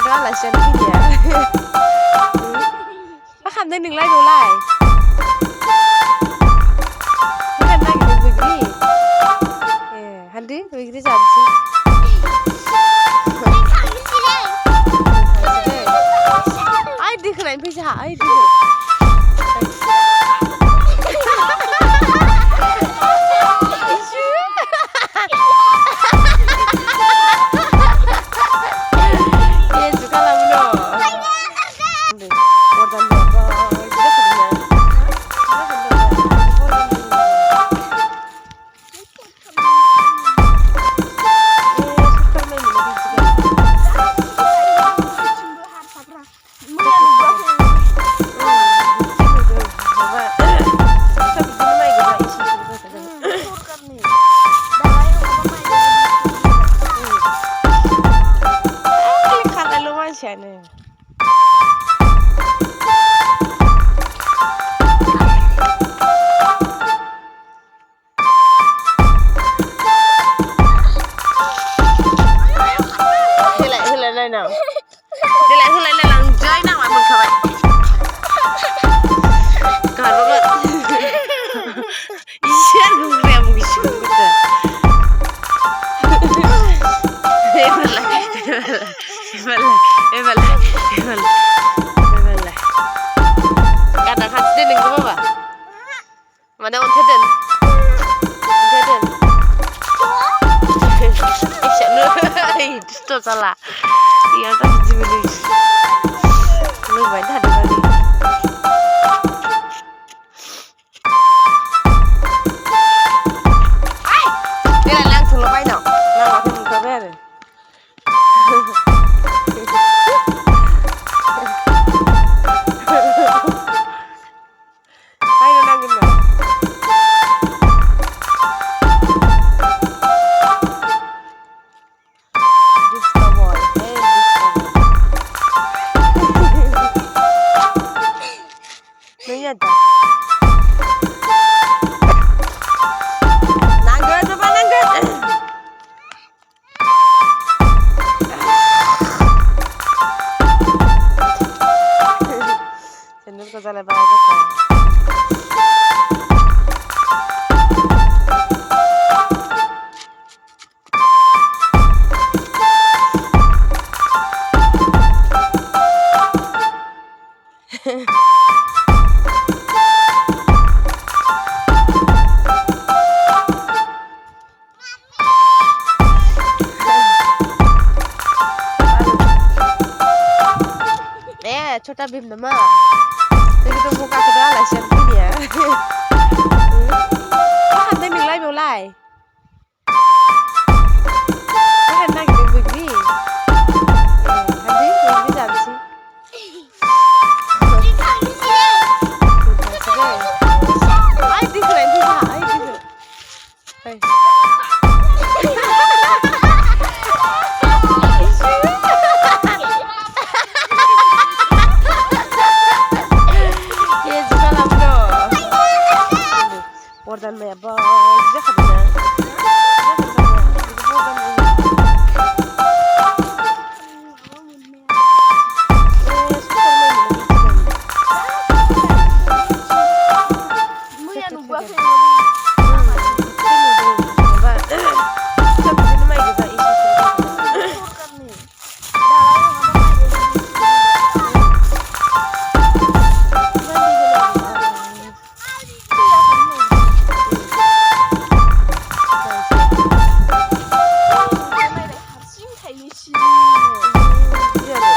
खादों आलासियानो फैनाया मा खालामदों नोंलाय बेयावलाय मा खालामनो नागिरदों बैग्रि ए हानदो बैग्रि जानोसै ओइ दैखौ नायनो फै जोंहा ओइ दैखौ मानसियानो देलाय नायनां देलाय होलाय लांजाय नामा मोनखाबाय गारबागोन इसे गुंग्राया मुगिसिगोन गोदो एबारलाय गाना खाथि दोन नोंखौ बाबा माने अन्थाइ दोन एसेनो दुस्थ' जाला इयाव दा बिदि मोनो लोंबाय थादों देलाय लांथ'ल' बायनाव लांबाथाय मोनखाबाय आरो बायनो नांगोन ना नहीं आता नांगोन बाबा नांगोन सेन्देलखौ जालाय बारा गोसा छोटा भीम नामा बेखौथ' मुगा खादों आलासियानो फैनाया मा खालामदों नोंलाय बेयावलाय मा खालामनो नागिरदों बैग्रि हानदो बैग्रि जानोसै ओइ दैखौ नायनो फै जोंहा ओइ दैखौ Ordan maya bak güzel kadın